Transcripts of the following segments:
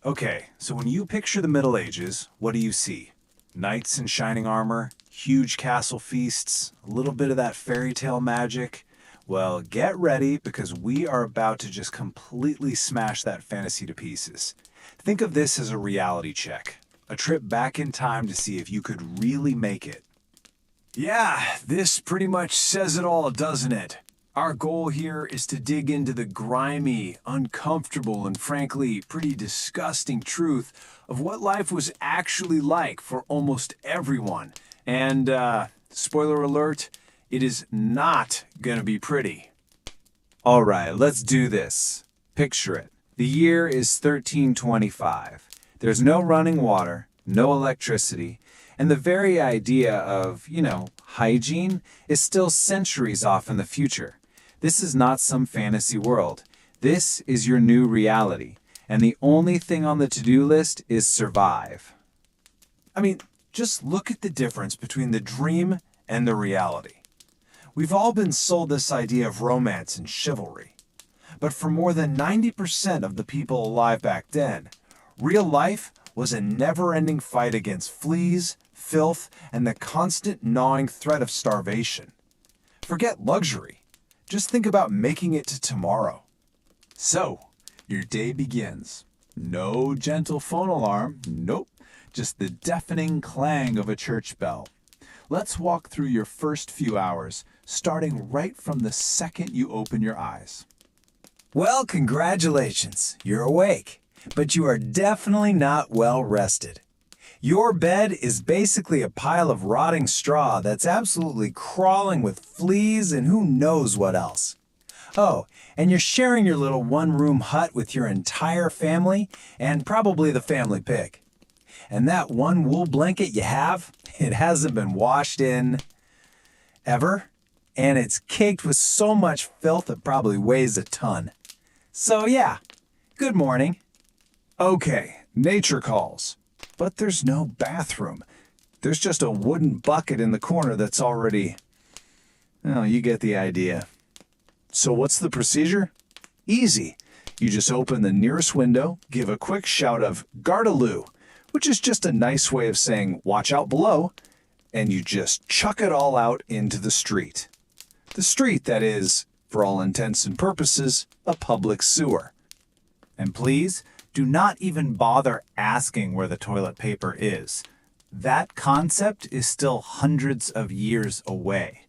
Okay, so when you picture the Middle Ages, what do you see? Knights in shining armor, huge castle feasts, a little bit of that fairy tale magic. Well, get ready because we are about to just completely smash that fantasy to pieces. Think of this as a reality check, a trip back in time to see if you could really make it. Yeah, this pretty much says it all, doesn't it? Our goal here is to dig into the grimy, uncomfortable, and frankly, pretty disgusting truth of what life was actually like for almost everyone. And, spoiler alert, it is not gonna be pretty. All right, let's do this. Picture it. The year is 1325. There's no running water, no electricity, and the very idea of, hygiene is still centuries off in the future. This is not some fantasy world. This is your new reality, and the only thing on the to-do list is survive. I mean, just look at the difference between the dream and the reality. We've all been sold this idea of romance and chivalry. But for more than 90% of the people alive back then, real life was a never-ending fight against fleas, filth, and the constant gnawing threat of starvation. Forget luxury. Just think about making it to tomorrow. So, your day begins. No gentle phone alarm, nope, just the deafening clang of a church bell. Let's walk through your first few hours, starting right from the second you open your eyes. Well, congratulations, you're awake, but you are definitely not well rested. Your bed is basically a pile of rotting straw that's absolutely crawling with fleas and who knows what else. Oh, and you're sharing your little one-room hut with your entire family and probably the family pig. And that one wool blanket you have, it hasn't been washed in ever, and it's caked with so much filth it probably weighs a ton. So yeah, good morning. Okay, nature calls. But there's no bathroom. There's just a wooden bucket in the corner that's already... Well, you get the idea. So what's the procedure? Easy. You just open the nearest window, give a quick shout of "Gardaloo," which is just a nice way of saying "watch out below," and you just chuck it all out into the street. The street that is, for all intents and purposes, a public sewer. And please, do not even bother asking where the toilet paper is. That concept is still hundreds of years away.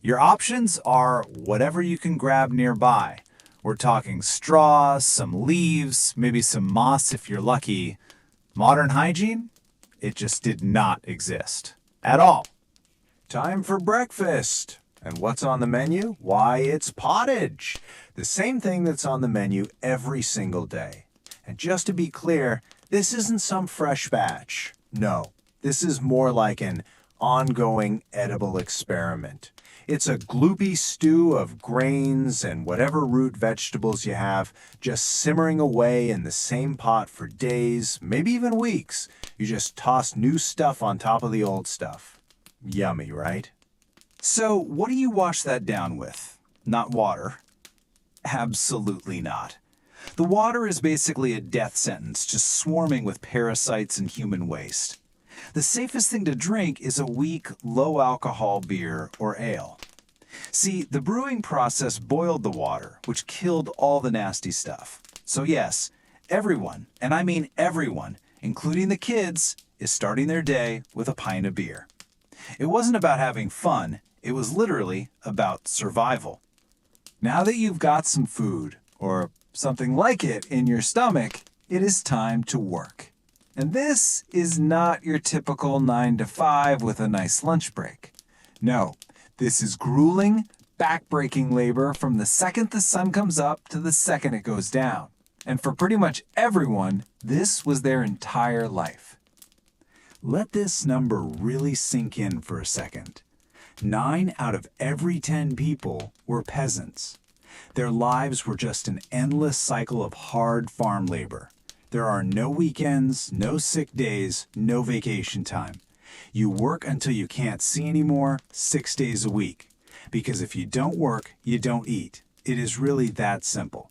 Your options are whatever you can grab nearby. We're talking straw, some leaves, maybe some moss if you're lucky. Modern hygiene? It just did not exist. At all. Time for breakfast. And what's on the menu? Why, it's pottage. The same thing that's on the menu every single day. And just to be clear, this isn't some fresh batch. No, this is more like an ongoing edible experiment. It's a gloopy stew of grains and whatever root vegetables you have, just simmering away in the same pot for days, maybe even weeks. You just toss new stuff on top of the old stuff. Yummy, right? So, what do you wash that down with? Not water. Absolutely not. The water is basically a death sentence, just swarming with parasites and human waste. The safest thing to drink is a weak, low-alcohol beer or ale. See, the brewing process boiled the water, which killed all the nasty stuff. So yes, everyone, and I mean everyone, including the kids, is starting their day with a pint of beer. It wasn't about having fun, it was literally about survival. Now that you've got some food, or something like it, in your stomach, it is time to work. And this is not your typical 9 to 5 with a nice lunch break. No, this is grueling, back-breaking labor from the second the sun comes up to the second it goes down. And for pretty much everyone, this was their entire life. Let this number really sink in for a second. 9 out of every 10 people were peasants. Their lives were just an endless cycle of hard farm labor. There are no weekends, no sick days, no vacation time. You work until you can't see anymore, 6 days a week. Because if you don't work, you don't eat. It is really that simple.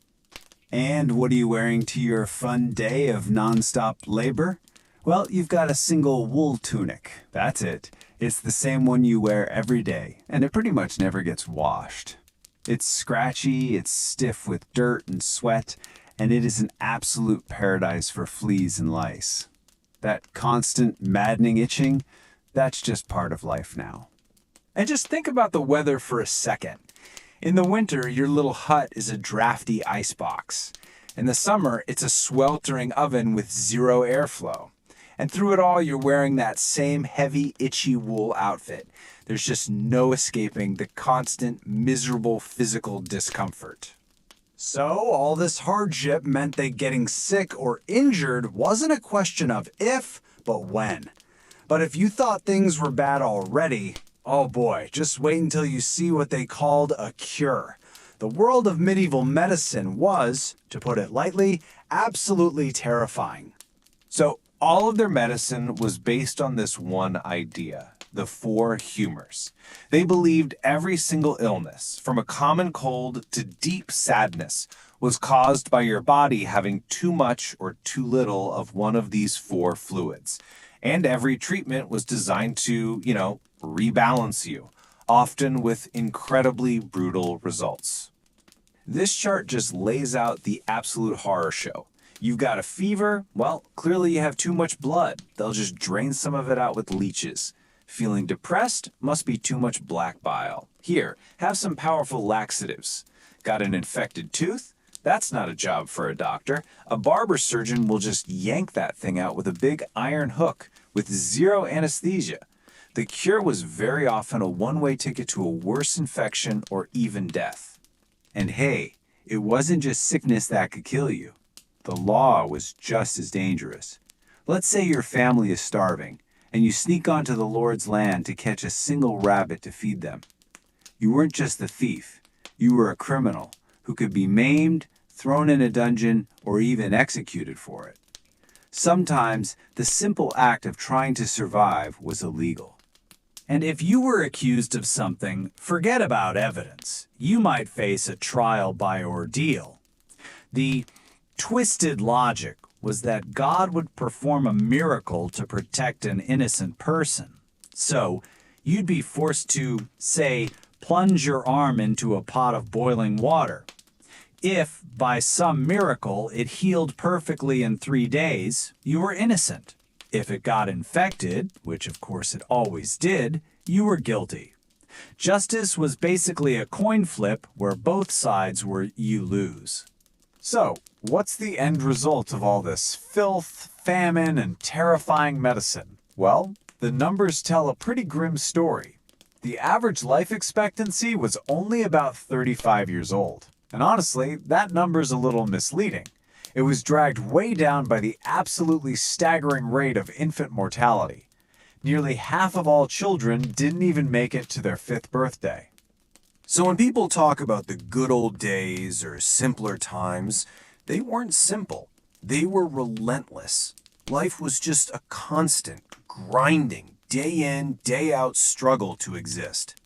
And what are you wearing to your fun day of nonstop labor? Well, you've got a single wool tunic. That's it. It's the same one you wear every day, and it pretty much never gets washed. It's scratchy, it's stiff with dirt and sweat, and it is an absolute paradise for fleas and lice. That constant, maddening itching, that's just part of life now. And just think about the weather for a second. In the winter, your little hut is a drafty icebox. In the summer, it's a sweltering oven with zero airflow. And through it all, you're wearing that same heavy, itchy wool outfit. There's just no escaping the constant, miserable physical discomfort. So, all this hardship meant that getting sick or injured wasn't a question of if, but when. But if you thought things were bad already, oh boy, just wait until you see what they called a cure. The world of medieval medicine was, to put it lightly, absolutely terrifying. So all of their medicine was based on this one idea, the four humors. They believed every single illness, from a common cold to deep sadness, was caused by your body having too much or too little of one of these four fluids. And every treatment was designed to, rebalance you, often with incredibly brutal results. This chart just lays out the absolute horror show. You've got a fever, well, clearly you have too much blood. They'll just drain some of it out with leeches. Feeling depressed? Must be too much black bile. Here, have some powerful laxatives. Got an infected tooth? That's not a job for a doctor. A barber surgeon will just yank that thing out with a big iron hook with zero anesthesia. The cure was very often a one-way ticket to a worse infection or even death. And hey, it wasn't just sickness that could kill you. The law was just as dangerous. Let's say your family is starving, and you sneak onto the Lord's land to catch a single rabbit to feed them. You weren't just the thief. You were a criminal who could be maimed, thrown in a dungeon, or even executed for it. Sometimes, the simple act of trying to survive was illegal. And if you were accused of something, forget about evidence. You might face a trial by ordeal. The twisted logic was that God would perform a miracle to protect an innocent person. So, you'd be forced to, say, plunge your arm into a pot of boiling water. If, by some miracle, it healed perfectly in 3 days, you were innocent. If it got infected, which of course it always did, you were guilty. Justice was basically a coin flip where both sides were you lose. So, what's the end result of all this filth, famine, and terrifying medicine? Well, the numbers tell a pretty grim story. The average life expectancy was only about 35 years old. And honestly, that number's a little misleading. It was dragged way down by the absolutely staggering rate of infant mortality. Nearly half of all children didn't even make it to their 5th birthday. So when people talk about the good old days or simpler times, they weren't simple. They were relentless. Life was just a constant, grinding, day in, day out struggle to exist.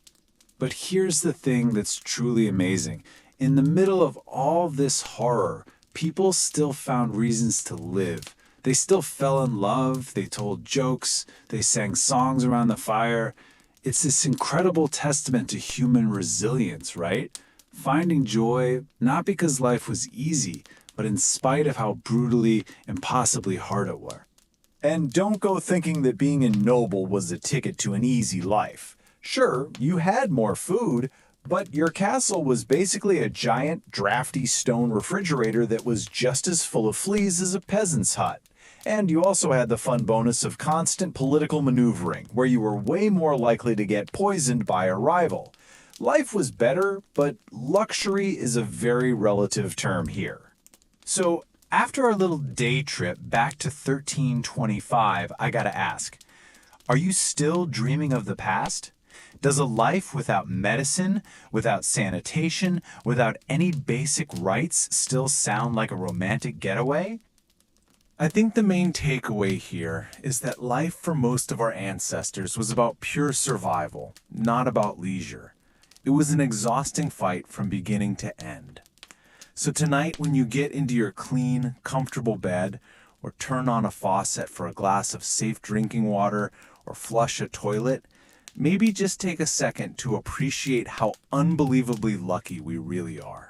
But here's the thing that's truly amazing. In the middle of all this horror, people still found reasons to live. They still fell in love, they told jokes, they sang songs around the fire. It's this incredible testament to human resilience, right? Finding joy, not because life was easy, but in spite of how brutally, impossibly hard it were. And don't go thinking that being a noble was a ticket to an easy life. Sure, you had more food, but your castle was basically a giant, drafty stone refrigerator that was just as full of fleas as a peasant's hut. And you also had the fun bonus of constant political maneuvering, where you were way more likely to get poisoned by a rival. Life was better, but luxury is a very relative term here. So, after our little day trip back to 1325, I gotta ask, are you still dreaming of the past? Does a life without medicine, without sanitation, without any basic rights still sound like a romantic getaway? I think the main takeaway here is that life for most of our ancestors was about pure survival, not about leisure. It was an exhausting fight from beginning to end. So tonight, when you get into your clean, comfortable bed, or turn on a faucet for a glass of safe drinking water, or flush a toilet, maybe just take a second to appreciate how unbelievably lucky we really are.